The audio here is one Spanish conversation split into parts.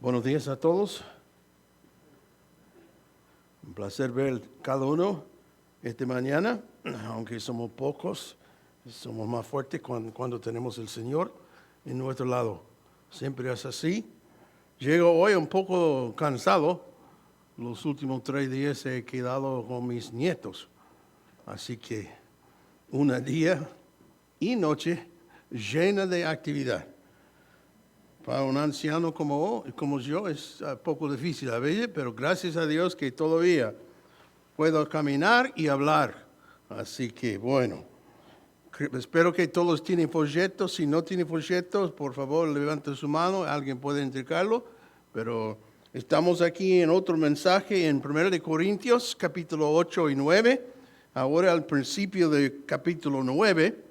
Buenos días a todos. Un placer ver cada uno esta mañana, aunque somos pocos, somos más fuertes cuando tenemos el Señor en nuestro lado. Siempre es así. Llego hoy un poco cansado. Los últimos 3 días he quedado con mis nietos. Así que un día y noche llena de actividad. Para un anciano como yo es poco difícil a veces, pero gracias a Dios que todavía puedo caminar y hablar. Así que bueno, espero que todos tienen folletos. Si no tienen folletos, por favor levante su mano, alguien puede entregarlo. Pero estamos aquí en otro mensaje en 1 Corintios, capítulo 8 y 9. Ahora al principio del capítulo 9.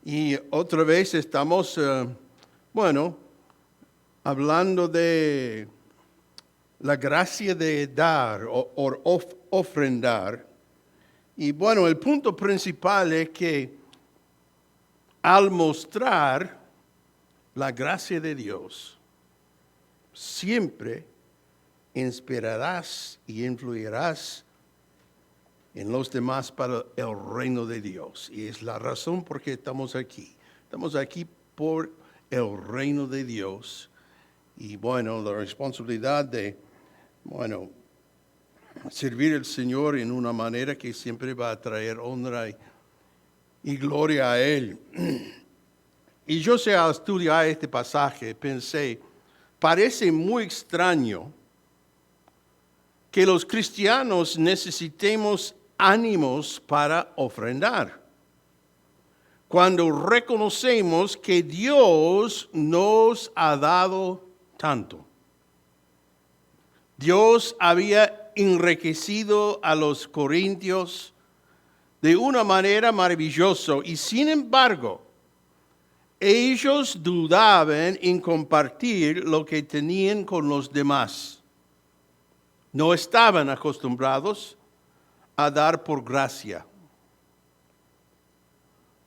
Y otra vez estamos... hablando de la gracia de dar o ofrendar. Y bueno, el punto principal es que al mostrar la gracia de Dios, siempre inspirarás y influirás en los demás para el reino de Dios. Y es la razón por qué estamos aquí. Estamos aquí por el reino de Dios. Y bueno, la responsabilidad de, servir al Señor en una manera que siempre va a traer honra y gloria a Él. Y yo al estudiar este pasaje pensé, parece muy extraño que los cristianos necesitemos ánimos para ofrendar, cuando reconocemos que Dios nos ha dado tanto. Dios había enriquecido a los corintios de una manera maravillosa y sin embargo, ellos dudaban en compartir lo que tenían con los demás. No estaban acostumbrados a dar por gracia.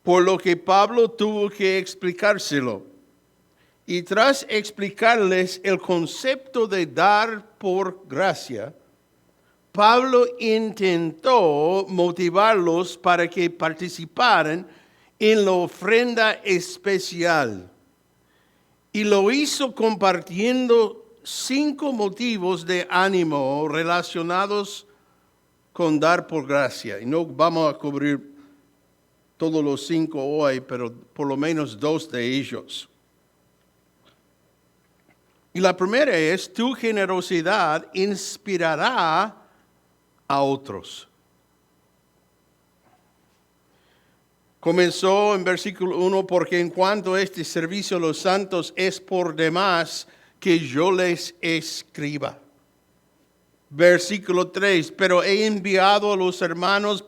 Por lo que Pablo tuvo que explicárselo. Y tras explicarles el concepto de dar por gracia, Pablo intentó motivarlos para que participaran en la ofrenda especial. Y lo hizo compartiendo 5 motivos de ánimo relacionados con dar por gracia. Y no vamos a cubrir todos los 5 hoy, pero por lo menos 2 de ellos. Y la primera es, tu generosidad inspirará a otros. Comenzó en versículo 1, porque en cuanto a este servicio a los santos es por demás que yo les escriba. Versículo 3, pero he enviado a los hermanos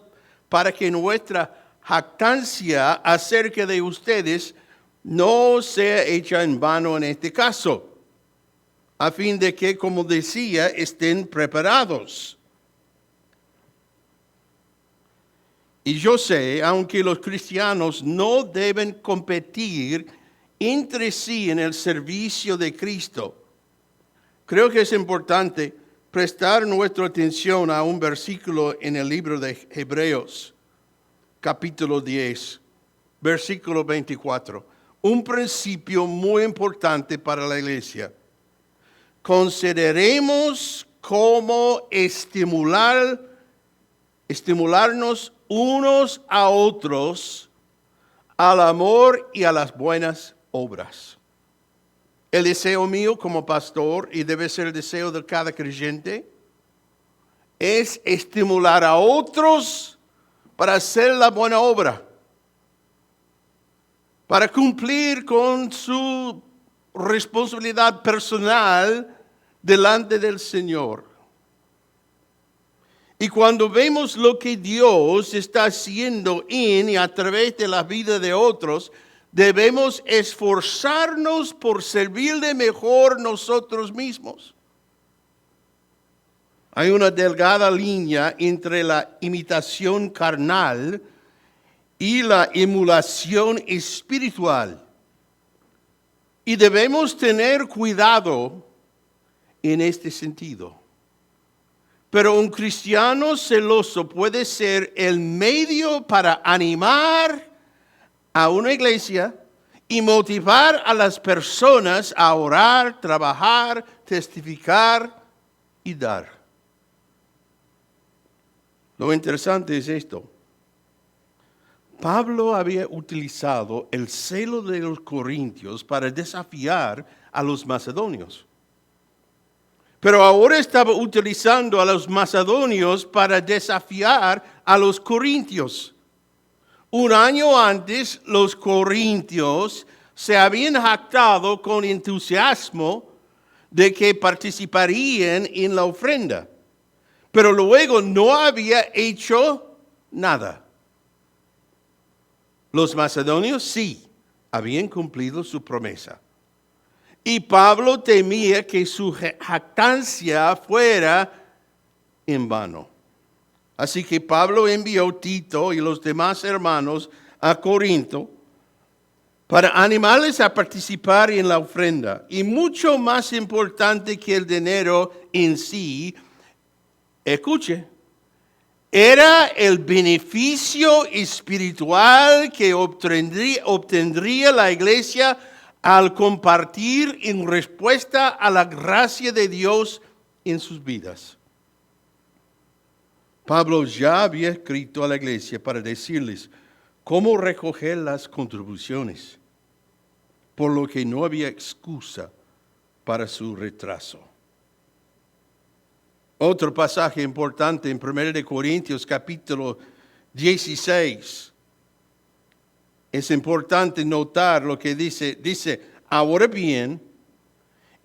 para que nuestra jactancia acerca de ustedes no sea hecha en vano en este caso, a fin de que, como decía, estén preparados. Y yo sé, aunque los cristianos no deben competir entre sí en el servicio de Cristo, creo que es importante prestar nuestra atención a un versículo en el libro de Hebreos, capítulo 10, versículo 24. Un principio muy importante para la iglesia. Consideremos cómo estimularnos unos a otros al amor y a las buenas obras. El deseo mío como pastor, y debe ser el deseo de cada creyente, es estimular a otros para hacer la buena obra, para cumplir con su responsabilidad personal delante del Señor. Y cuando vemos lo que Dios está haciendo en y a través de la vida de otros, debemos esforzarnos por servirle mejor nosotros mismos. Hay una delgada línea entre la imitación carnal y la emulación espiritual. Y debemos tener cuidado en este sentido. Pero un cristiano celoso puede ser el medio para animar a una iglesia y motivar a las personas a orar, trabajar, testificar y dar. Lo interesante es esto. Pablo había utilizado el celo de los corintios para desafiar a los macedonios. Pero ahora estaba utilizando a los macedonios para desafiar a los corintios. Un año antes, los corintios se habían jactado con entusiasmo de que participarían en la ofrenda, pero luego no había hecho nada. Los macedonios sí habían cumplido su promesa. Y Pablo temía que su jactancia fuera en vano. Así que Pablo envió a Tito y los demás hermanos a Corinto para animarles a participar en la ofrenda. Y mucho más importante que el dinero en sí, escuche, era el beneficio espiritual que obtendría la iglesia al compartir en respuesta a la gracia de Dios en sus vidas. Pablo ya había escrito a la iglesia para decirles cómo recoger las contribuciones, por lo que no había excusa para su retraso. Otro pasaje importante en 1 Corintios capítulo 16. Es importante notar lo que dice. Dice, ahora bien,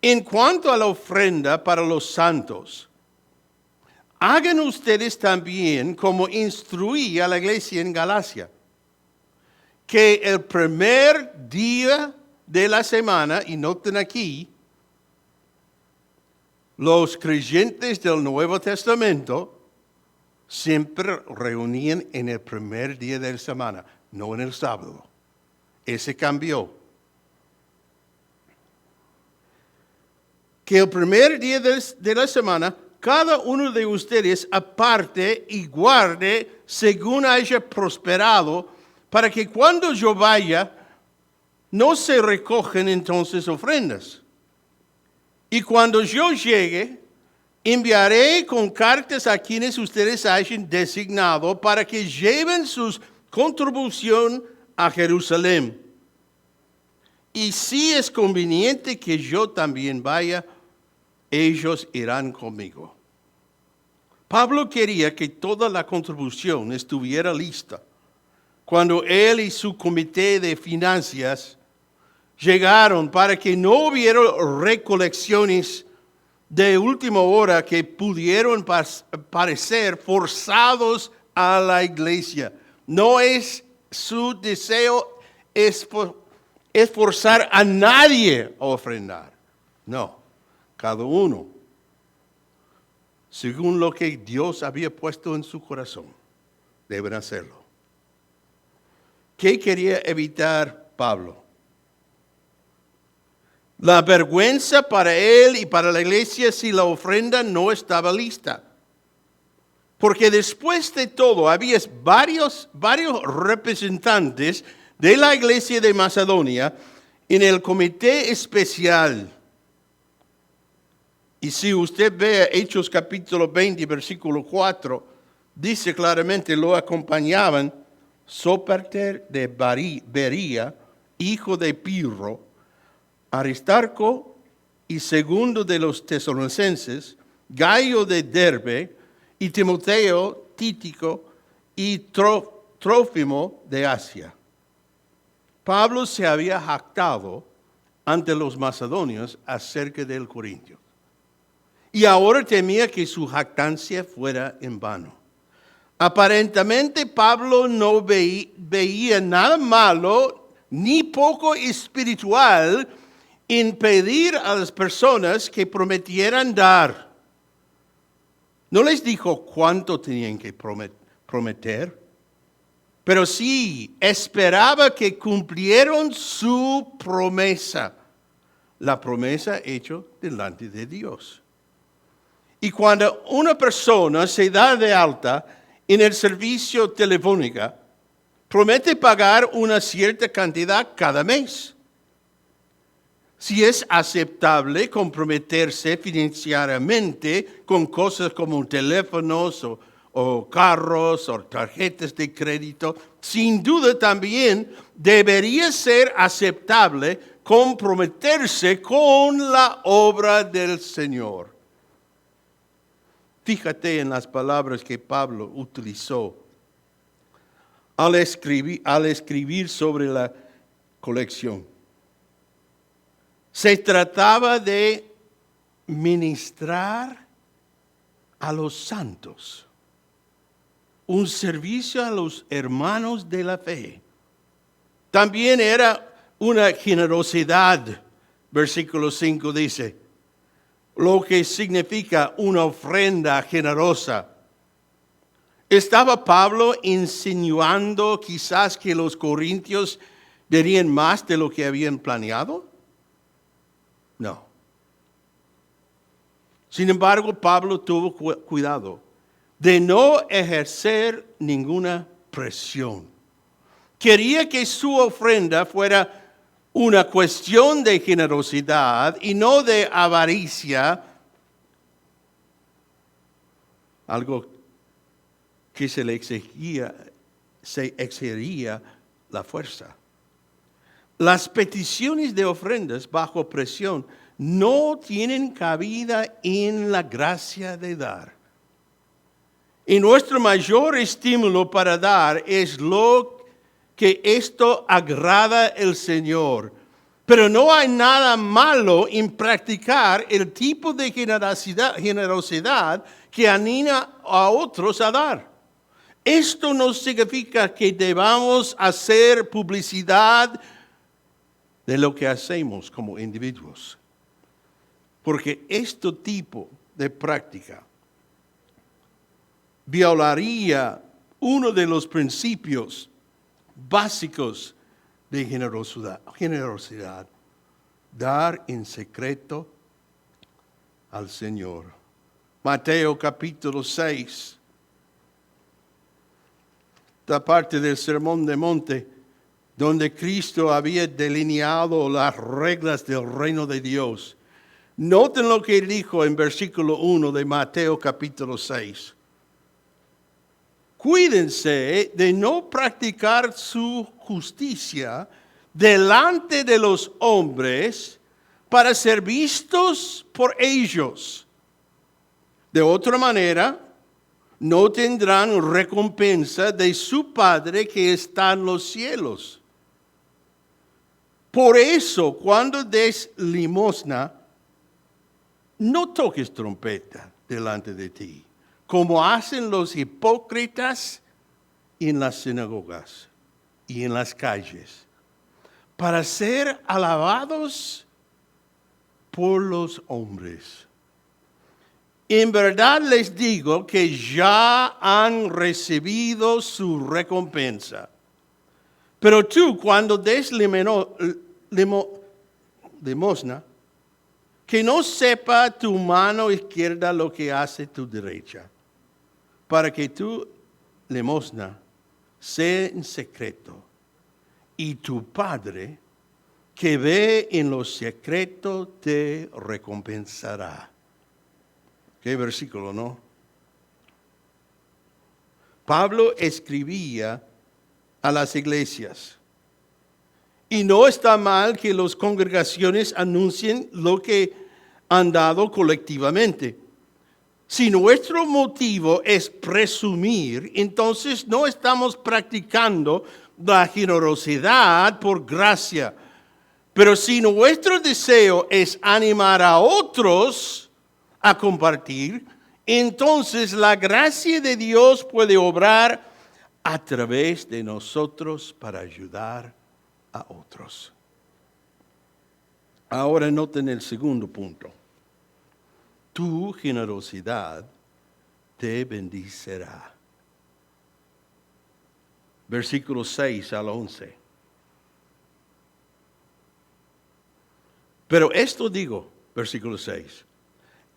en cuanto a la ofrenda para los santos, hagan ustedes también como instruí a la iglesia en Galacia, que el primer día de la semana, y noten aquí, los creyentes del Nuevo Testamento siempre reunían en el primer día de la semana, no en el sábado. Ese cambió. Que el primer día de la semana, cada uno de ustedes aparte y guarde según haya prosperado, para que cuando yo vaya, no se recogen entonces ofrendas. Y cuando yo llegue, enviaré con cartas a quienes ustedes hayan designado para que lleven sus contribución a Jerusalén. Y si es conveniente que yo también vaya, ellos irán conmigo. Pablo quería que toda la contribución estuviera lista cuando él y su comité de finanzas llegaron, para que no hubiera recolecciones de última hora que pudieron parecer forzados a la iglesia. No es su deseo esforzar a nadie a ofrendar. No, cada uno, según lo que Dios había puesto en su corazón, deben hacerlo. ¿Qué quería evitar Pablo? La vergüenza para él y para la iglesia si la ofrenda no estaba lista. Porque después de todo, había varios representantes de la iglesia de Macedonia en el comité especial. Y si usted ve Hechos capítulo 20, versículo 4, dice claramente, lo acompañaban Sópater de Bería, hijo de Pirro, Aristarco y Segundo de los Tesalonicenses, Gayo de Derbe, y Timoteo, Títico y Trófimo de Asia. Pablo se había jactado ante los macedonios acerca del Corintio. Y ahora temía que su jactancia fuera en vano. Aparentemente Pablo no veía nada malo ni poco espiritual en pedir a las personas que prometieran dar. No les dijo cuánto tenían que prometer, pero sí esperaba que cumplieran su promesa, la promesa hecha delante de Dios. Y cuando una persona se da de alta en el servicio telefónica, promete pagar una cierta cantidad cada mes. Si es aceptable comprometerse financieramente con cosas como teléfonos o carros o tarjetas de crédito, sin duda también debería ser aceptable comprometerse con la obra del Señor. Fíjate en las palabras que Pablo utilizó al escribir sobre la colección. Se trataba de ministrar a los santos, un servicio a los hermanos de la fe. También era una generosidad, versículo 5 dice, lo que significa una ofrenda generosa. ¿Estaba Pablo insinuando quizás que los corintios darían más de lo que habían planeado? No. Sin embargo, Pablo tuvo cuidado de no ejercer ninguna presión. Quería que su ofrenda fuera una cuestión de generosidad y no de avaricia, algo que se exigiría la fuerza. Las peticiones de ofrendas bajo presión no tienen cabida en la gracia de dar. Y nuestro mayor estímulo para dar es lo que esto agrada al Señor. Pero no hay nada malo en practicar el tipo de generosidad que anima a otros a dar. Esto no significa que debamos hacer publicidad de lo que hacemos como individuos. Porque este tipo de práctica violaría uno de los principios básicos de generosidad, dar en secreto al Señor. Mateo capítulo 6, la parte del Sermón del Monte, donde Cristo había delineado las reglas del reino de Dios. Noten lo que dijo en versículo 1 de Mateo capítulo 6. Cuídense de no practicar su justicia delante de los hombres para ser vistos por ellos. De otra manera, no tendrán recompensa de su Padre que está en los cielos. Por eso, cuando des limosna, no toques trompeta delante de ti, como hacen los hipócritas en las sinagogas y en las calles, para ser alabados por los hombres. En verdad les digo que ya han recibido su recompensa. Pero tú, cuando des limosna, que no sepa tu mano izquierda lo que hace tu derecha, para que tu limosna sea en secreto, y tu Padre, que ve en lo secreto, te recompensará. Qué versículo, ¿no? Pablo escribía a las iglesias. Y no está mal que las congregaciones anuncien lo que han dado colectivamente. Si nuestro motivo es presumir, entonces no estamos practicando la generosidad por gracia. Pero si nuestro deseo es animar a otros a compartir, entonces la gracia de Dios puede obrar a través de nosotros para ayudar a otros. Ahora noten el segundo punto. Tu generosidad te bendecirá. Versículos 6 al 11. Pero esto digo, versículo 6,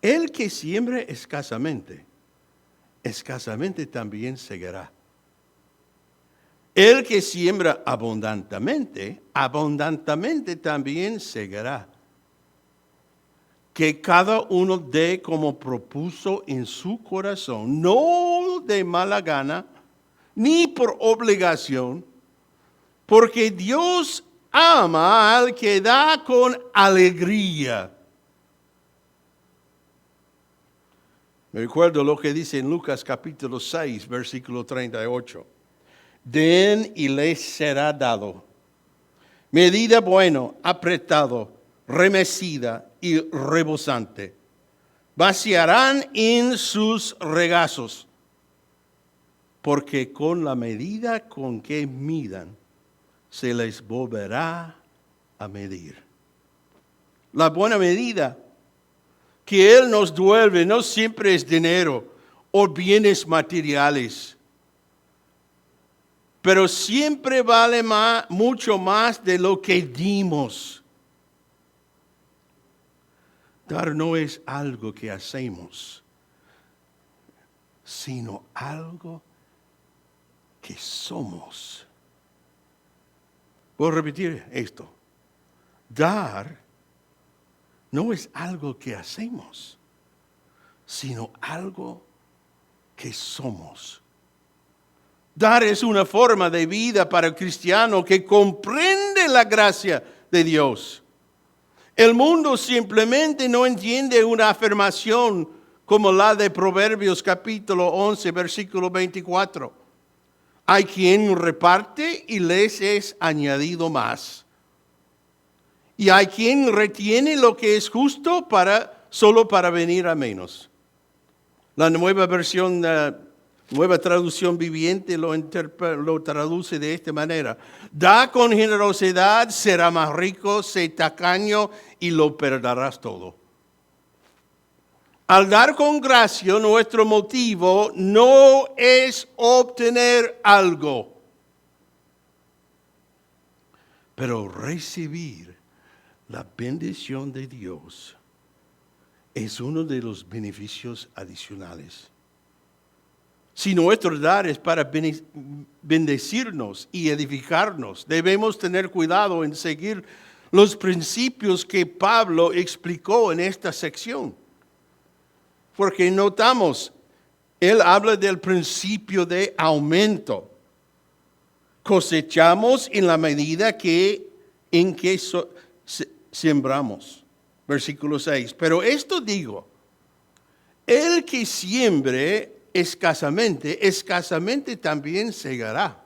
El que siembra escasamente, escasamente también segará. El que siembra abundantemente, abundantemente también segará. Que cada uno dé como propuso en su corazón, no de mala gana, ni por obligación, porque Dios ama al que da con alegría. Me recuerdo lo que dice en Lucas capítulo 6, versículo 38. Den y les será dado. Medida bueno, apretado, remecida y rebosante. Vaciarán en sus regazos, porque con la medida con que midan, se les volverá a medir. La buena medida que Él nos devuelve no siempre es dinero o bienes materiales, pero siempre vale mucho más de lo que dimos. Dar no es algo que hacemos, sino algo que somos. Voy a repetir esto. Dar no es algo que hacemos, sino algo que somos. Dar es una forma de vida para el cristiano que comprende la gracia de Dios. El mundo simplemente no entiende una afirmación como la de Proverbios capítulo 11, versículo 24. Hay quien reparte y les es añadido más. Y hay quien retiene lo que es justo solo para venir a menos. La nueva versión, nueva traducción viviente lo traduce de esta manera. Da con generosidad, será más rico, sé tacaño y lo perderás todo. Al dar con gracia, nuestro motivo no es obtener algo, pero recibir la bendición de Dios es uno de los beneficios adicionales. Si nuestro dar es para bendecirnos y edificarnos, debemos tener cuidado en seguir los principios que Pablo explicó en esta sección. Porque notamos, él habla del principio de aumento. Cosechamos en la medida en que sembramos. Versículo 6. Pero esto digo, el que siembre escasamente, escasamente también segará.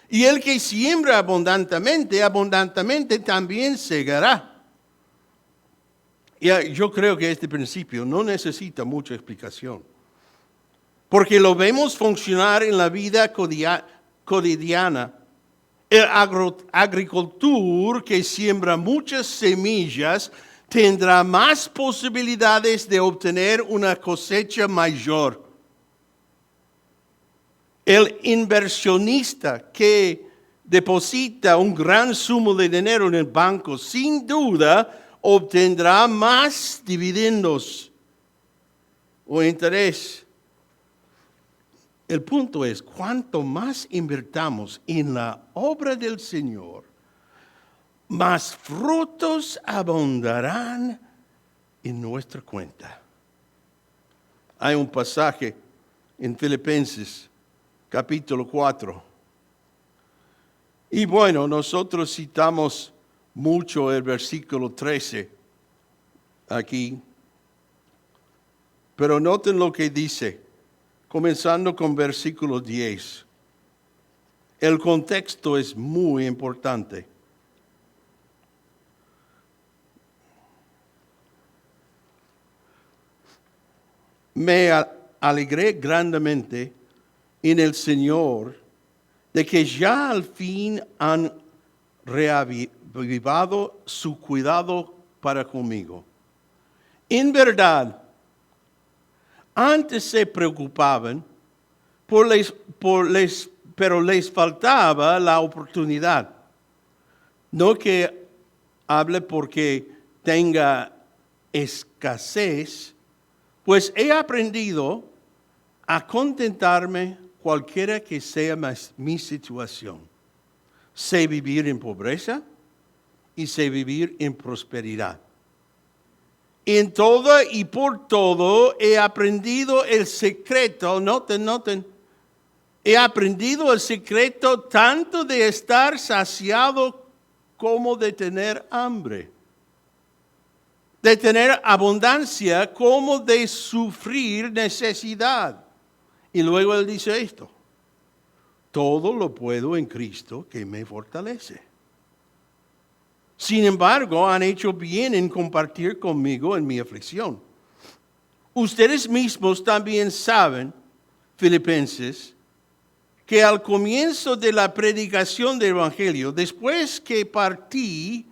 Y el que siembra abundantemente, abundantemente también segará. Y yo creo que este principio no necesita mucha explicación, porque lo vemos funcionar en la vida cotidiana. El agricultor que siembra muchas semillas tendrá más posibilidades de obtener una cosecha mayor. El inversionista que deposita un gran sumo de dinero en el banco, sin duda, obtendrá más dividendos o interés. El punto es, cuanto más invertamos en la obra del Señor, más frutos abundarán en nuestra cuenta. Hay un pasaje en Filipenses, capítulo 4. Y bueno, nosotros citamos mucho el versículo 13 aquí. Pero noten lo que dice, comenzando con versículo 10. El contexto es muy importante. Me alegré grandemente en el Señor de que ya al fin han reavivado su cuidado para conmigo. En verdad, antes se preocupaban pero les faltaba la oportunidad. No que hable porque tenga escasez, Pues he aprendido a contentarme cualquiera que sea mi situación. Sé vivir en pobreza y sé vivir en prosperidad. En todo y por todo he aprendido el secreto, noten, he aprendido el secreto tanto de estar saciado como de tener hambre, de tener abundancia como de sufrir necesidad. Y luego él dice esto: todo lo puedo en Cristo que me fortalece. Sin embargo, han hecho bien en compartir conmigo en mi aflicción. Ustedes mismos también saben, Filipenses, que al comienzo de la predicación del Evangelio, después que partí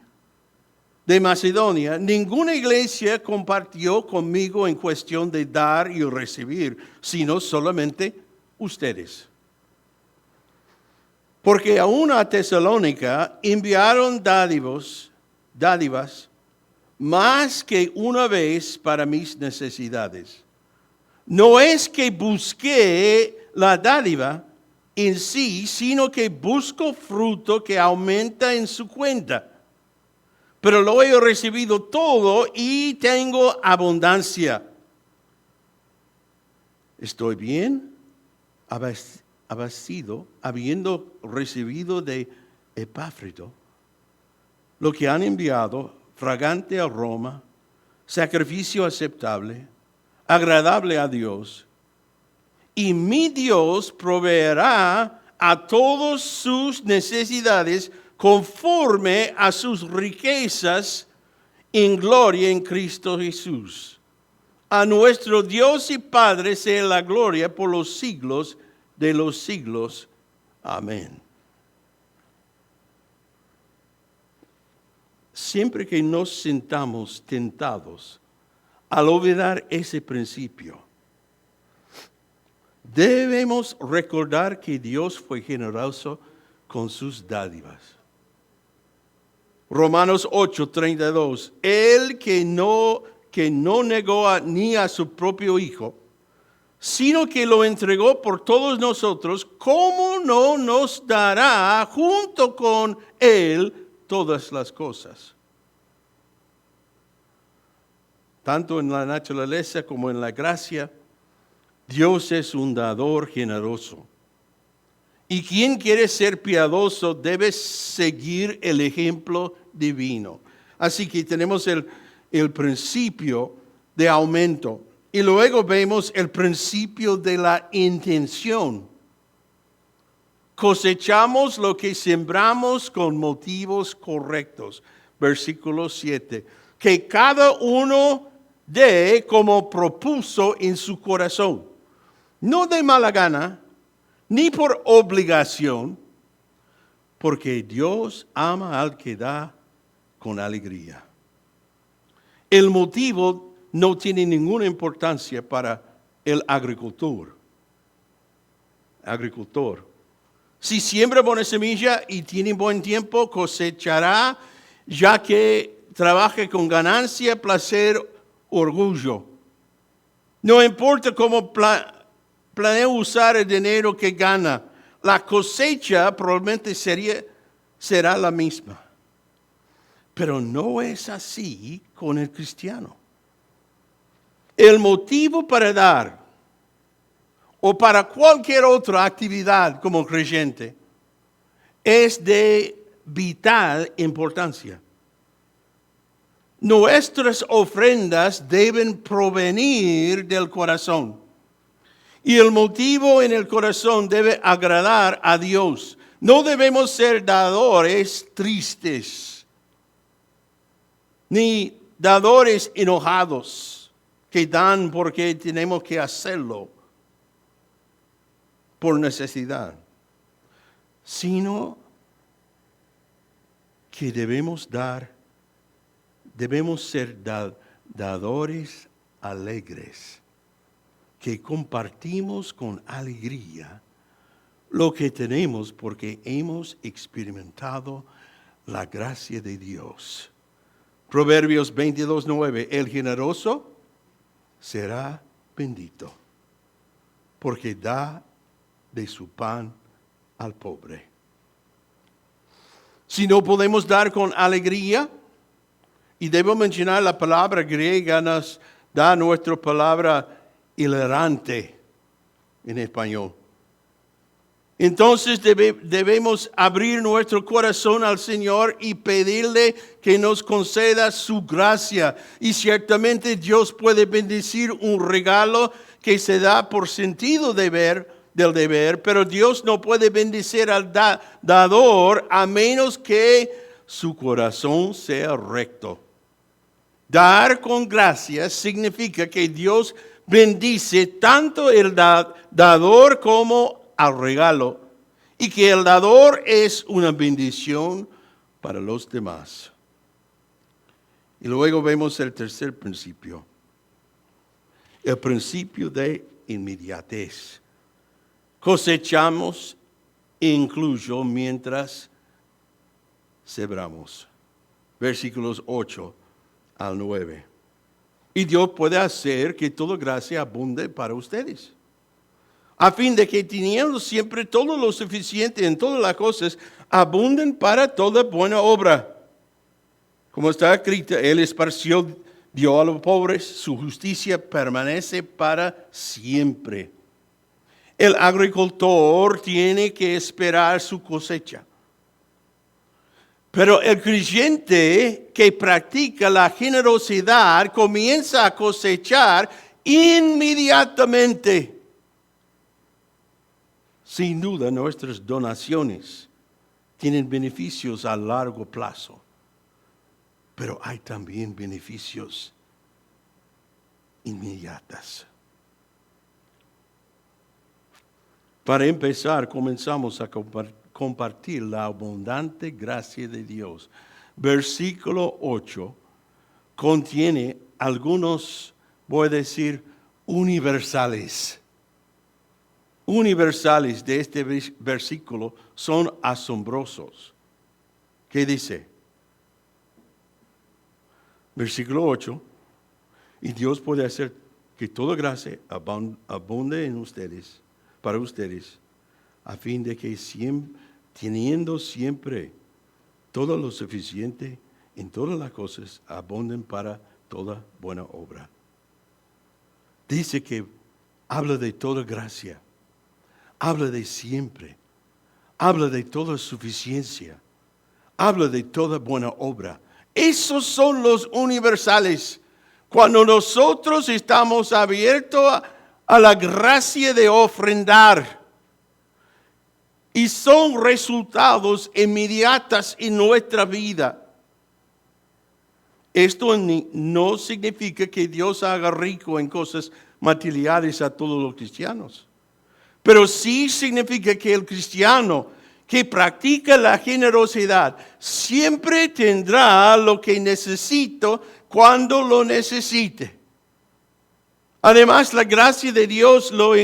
de Macedonia, ninguna iglesia compartió conmigo en cuestión de dar y recibir, sino solamente ustedes. Porque aún a Tesalónica enviaron dádivas más que una vez para mis necesidades. No es que busqué la dádiva en sí, sino que busco fruto que aumenta en su cuenta. Pero lo he recibido todo y tengo abundancia. Estoy bien habiendo recibido de Epafrodito lo que han enviado, fragante aroma, sacrificio aceptable, agradable a Dios. Y mi Dios proveerá a todas sus necesidades conforme a sus riquezas en gloria en Cristo Jesús. A nuestro Dios y Padre sea la gloria por los siglos de los siglos. Amén. Siempre que nos sintamos tentados al olvidar ese principio, debemos recordar que Dios fue generoso con sus dádivas. Romanos 8:32. El que no negó ni a su propio Hijo, sino que lo entregó por todos nosotros, ¿cómo no nos dará junto con Él todas las cosas? Tanto en la naturaleza como en la gracia, Dios es un dador generoso. Y quien quiere ser piadoso debe seguir el ejemplo divino. Así que tenemos el principio de aumento. Y luego vemos el principio de la intención. Cosechamos lo que sembramos con motivos correctos. Versículo 7. Que cada uno dé como propuso en su corazón. No de mala gana, ni por obligación, porque Dios ama al que da con alegría. El motivo no tiene ninguna importancia para el agricultor. Si siembra buena semilla y tiene buen tiempo, cosechará, ya que trabaje con ganancia, placer, orgullo. No importa cómo planea usar el dinero que gana, la cosecha probablemente será la misma. Pero no es así con el cristiano. El motivo para dar o para cualquier otra actividad como creyente es de vital importancia. Nuestras ofrendas deben provenir del corazón. Y el motivo en el corazón debe agradar a Dios. No debemos ser dadores tristes, ni dadores enojados que dan porque tenemos que hacerlo por necesidad, sino que debemos ser dadores alegres, que compartimos con alegría lo que tenemos porque hemos experimentado la gracia de Dios. Proverbios 22:9. El generoso será bendito, porque da de su pan al pobre. Si no podemos dar con alegría, y debo mencionar la palabra griega, nos da nuestra palabra hilarante en español. Entonces debemos abrir nuestro corazón al Señor y pedirle que nos conceda su gracia. Y ciertamente Dios puede bendecir un regalo que se da por sentido del deber, pero Dios no puede bendecir al dador a menos que su corazón sea recto. Dar con gracia significa que Dios bendice tanto el dador como al regalo, y que el dador es una bendición para los demás. Y luego vemos el tercer principio, el principio de inmediatez. Cosechamos incluso mientras sembramos. Versículos 8 al 9. Y Dios puede hacer que toda gracia abunde para ustedes, a fin de que teniendo siempre todo lo suficiente en todas las cosas, abunden para toda buena obra. Como está escrito, Él esparció, dio a los pobres, su justicia permanece para siempre. El agricultor tiene que esperar su cosecha. Pero el creyente que practica la generosidad comienza a cosechar inmediatamente. Sin duda, nuestras donaciones tienen beneficios a largo plazo, pero hay también beneficios inmediatos. Para empezar, comenzamos a compartir la abundante gracia de Dios. Versículo 8 contiene algunos, voy a decir, universales de este versículo son asombrosos. ¿Qué dice? Versículo 8. Y Dios puede hacer que toda gracia abunde en ustedes, para ustedes, a fin de que teniendo siempre todo lo suficiente en todas las cosas, abunden para toda buena obra. Dice que habla de toda gracia. Habla de siempre, habla de toda suficiencia, habla de toda buena obra. Esos son los universales. Cuando nosotros estamos abiertos a la gracia de ofrendar, y son resultados inmediatos en nuestra vida. Esto no significa que Dios haga rico en cosas materiales a todos los cristianos. Pero sí significa que el cristiano que practica la generosidad siempre tendrá lo que necesito cuando lo necesite. Además, la gracia de Dios lo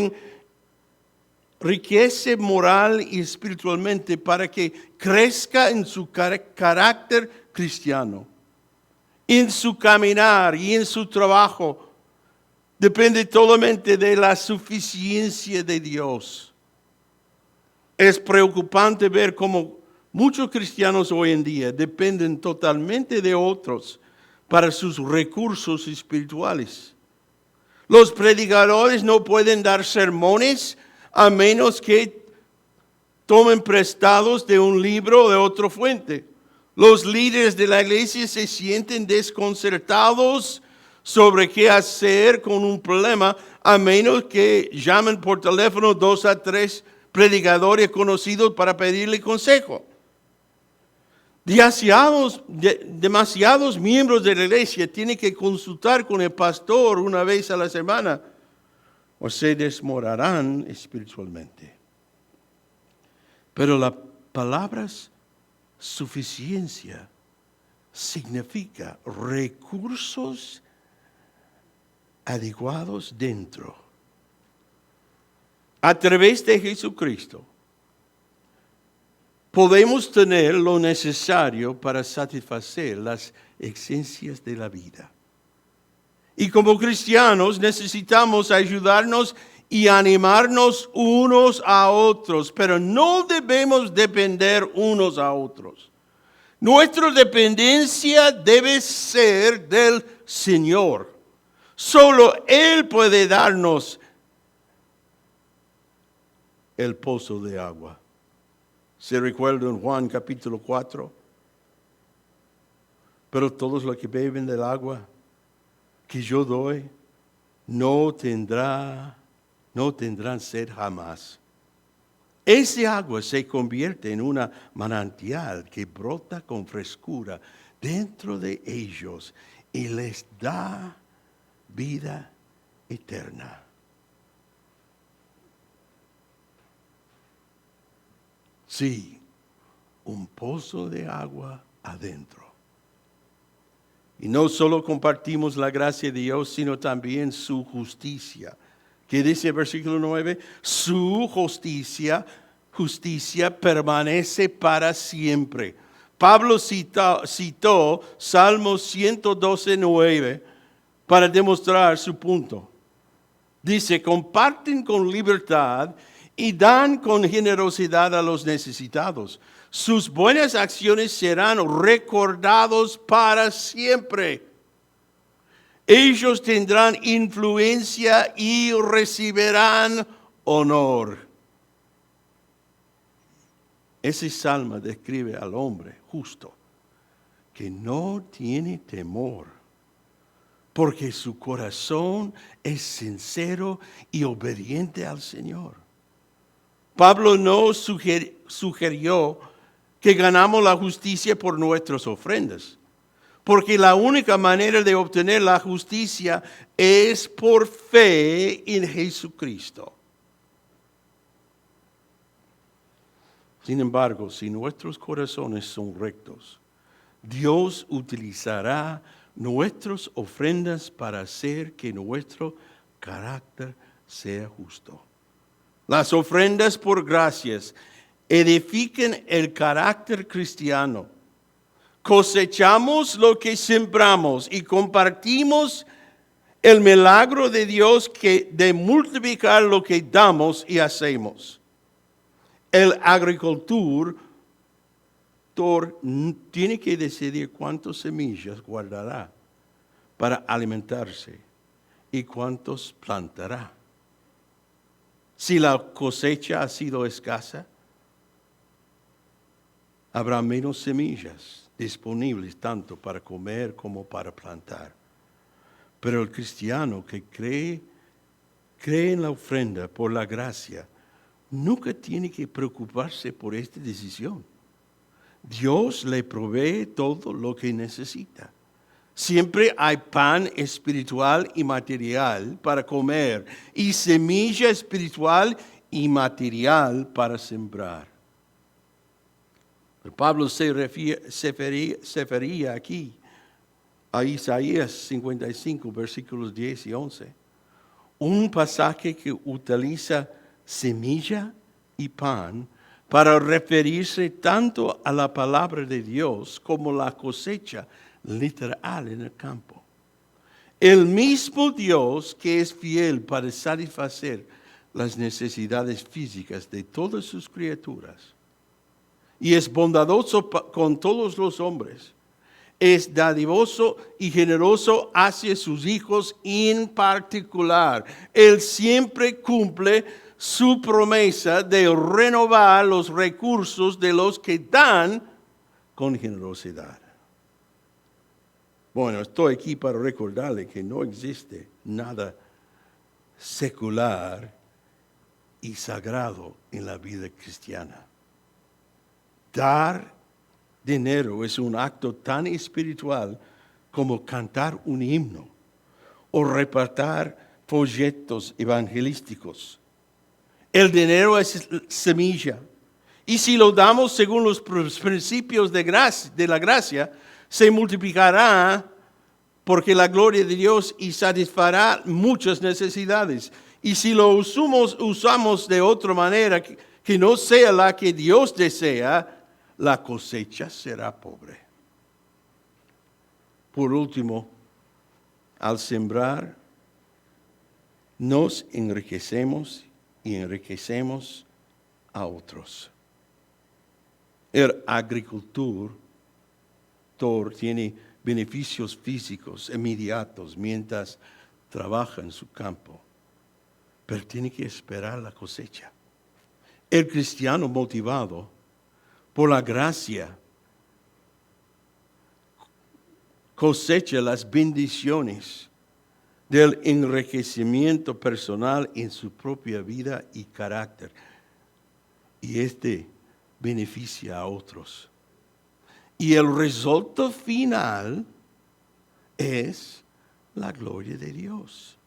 enriquece moral y espiritualmente para que crezca en su carácter cristiano, en su caminar y en su trabajo. Depende totalmente de la suficiencia de Dios. Es preocupante ver cómo muchos cristianos hoy en día dependen totalmente de otros para sus recursos espirituales. Los predicadores no pueden dar sermones a menos que tomen prestados de un libro o de otra fuente. Los líderes de la iglesia se sienten desconcertados sobre qué hacer con un problema, a menos que llamen por teléfono 2 a 3 predicadores conocidos para pedirle consejo. Demasiados miembros de la iglesia tienen que consultar con el pastor una vez a la semana, o se desmoronarán espiritualmente. Pero la palabra suficiencia significa recursos adecuados dentro. A través de Jesucristo podemos tener lo necesario para satisfacer las exigencias de la vida. Y como cristianos necesitamos ayudarnos y animarnos unos a otros, pero no debemos depender unos a otros. Nuestra dependencia debe ser del Señor. Solo Él puede darnos el pozo de agua. ¿Se recuerda en Juan capítulo 4? Pero todos los que beben del agua que yo doy no tendrán sed jamás. Ese agua se convierte en una manantial que brota con frescura dentro de ellos y les da vida eterna. Sí, un pozo de agua adentro. Y no solo compartimos la gracia de Dios, sino también su justicia. ¿Qué dice el versículo 9? Su justicia permanece para siempre. Pablo citó Salmo 112:9 para demostrar su punto. Dice, comparten con libertad y dan con generosidad a los necesitados. Sus buenas acciones serán recordados para siempre. Ellos tendrán influencia y recibirán honor. Ese salmo describe al hombre justo que no tiene temor, porque su corazón es sincero y obediente al Señor. Pablo no sugirió que ganamos la justicia por nuestras ofrendas, porque la única manera de obtener la justicia es por fe en Jesucristo. Sin embargo, si nuestros corazones son rectos, Dios utilizará nuestras ofrendas para hacer que nuestro carácter sea justo. Las ofrendas por gracias edifican el carácter cristiano. Cosechamos lo que sembramos y compartimos el milagro de Dios de multiplicar lo que damos y hacemos. El agricultor tiene que decidir cuántas semillas guardará para alimentarse y cuántos plantará. Si la cosecha ha sido escasa, habrá menos semillas disponibles tanto para comer como para plantar. Pero el cristiano que cree en la ofrenda por la gracia, nunca tiene que preocuparse por esta decisión. Dios le provee todo lo que necesita. Siempre hay pan espiritual y material para comer y semilla espiritual y material para sembrar. Pablo se refería aquí a Isaías 55, versículos 10 y 11. Un pasaje que utiliza semilla y pan para referirse tanto a la palabra de Dios como la cosecha literal en el campo. El mismo Dios que es fiel para satisfacer las necesidades físicas de todas sus criaturas y es bondadoso con todos los hombres, es dadivoso y generoso hacia sus hijos en particular. Él siempre cumple su promesa de renovar los recursos de los que dan con generosidad. Bueno, estoy aquí para recordarle que no existe nada secular y sagrado en la vida cristiana. Dar dinero es un acto tan espiritual como cantar un himno o repartir folletos evangelísticos. El dinero es semilla. Y si lo damos según los principios de la gracia, se multiplicará porque la gloria de Dios y satisfará muchas necesidades. Y si lo usamos de otra manera que no sea la que Dios desea, la cosecha será pobre. Por último, al sembrar, nos enriquecemos y enriquecemos a otros. El agricultor tiene beneficios físicos inmediatos mientras trabaja en su campo, pero tiene que esperar la cosecha. El cristiano motivado por la gracia cosecha las bendiciones del enriquecimiento personal en su propia vida y carácter. Y beneficia a otros. Y el resultado final es la gloria de Dios,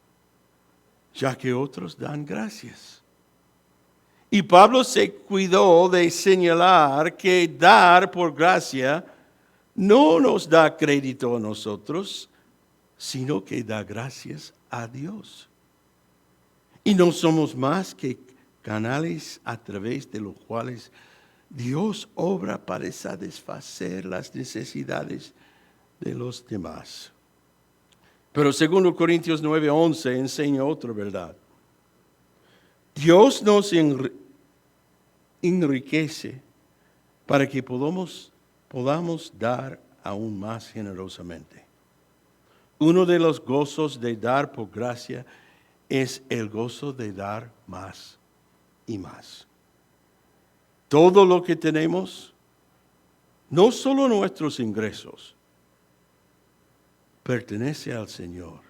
ya que otros dan gracias. Y Pablo se cuidó de señalar que dar por gracia no nos da crédito a nosotros, sino que da gracias a Dios. Y no somos más que canales a través de los cuales Dios obra para satisfacer las necesidades de los demás. Pero 2 Corintios 9:11 enseña otra verdad. Dios nos enriquece para que podamos dar aún más generosamente. Uno de los gozos de dar por gracia es el gozo de dar más y más. Todo lo que tenemos, no solo nuestros ingresos, pertenece al Señor.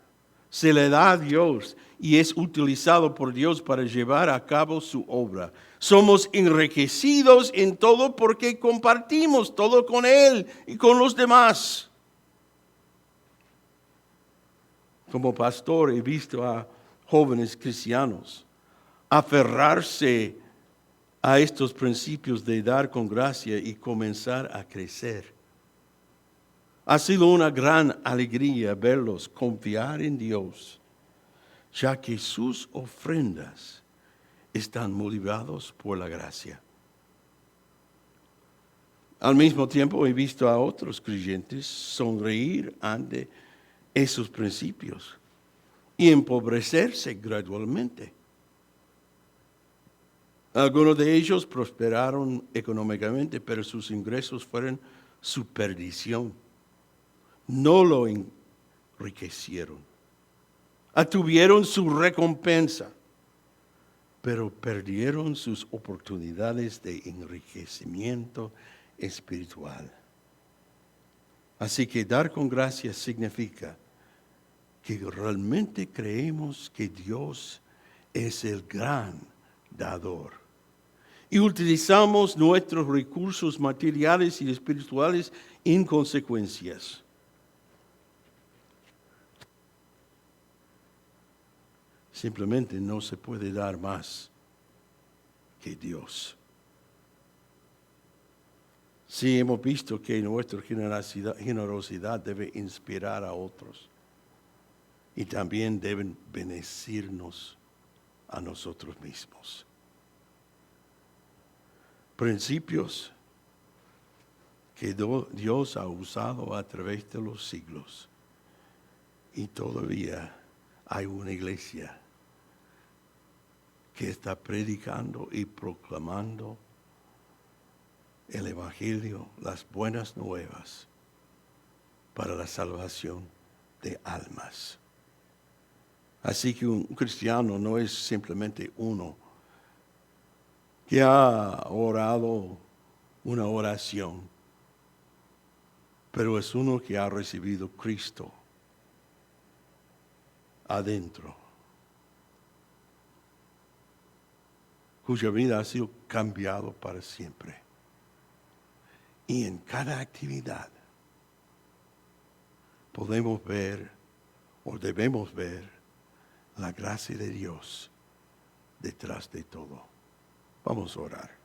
Se le da a Dios y es utilizado por Dios para llevar a cabo su obra. Somos enriquecidos en todo porque compartimos todo con Él y con los demás. Como pastor he visto a jóvenes cristianos aferrarse a estos principios de dar con gracia y comenzar a crecer. Ha sido una gran alegría verlos confiar en Dios, ya que sus ofrendas están motivados por la gracia. Al mismo tiempo he visto a otros creyentes sonreír ante esos principios y empobrecerse gradualmente. Algunos de ellos prosperaron económicamente, pero sus ingresos fueron su perdición. No lo enriquecieron. Obtuvieron su recompensa, pero perdieron sus oportunidades de enriquecimiento espiritual. Así que dar con gracia significa que realmente creemos que Dios es el gran dador. Y utilizamos nuestros recursos materiales y espirituales en consecuencias. Simplemente no se puede dar más que Dios. Sí, hemos visto que nuestra generosidad debe inspirar a otros y también deben bendecirnos a nosotros mismos. Principios que Dios ha usado a través de los siglos y todavía hay una iglesia que está predicando y proclamando el Evangelio, las buenas nuevas para la salvación de almas. Así que un cristiano no es simplemente uno que ha orado una oración, pero es uno que ha recibido Cristo adentro, cuya vida ha sido cambiado para siempre. Y en cada actividad podemos ver o debemos ver la gracia de Dios detrás de todo. Vamos a orar.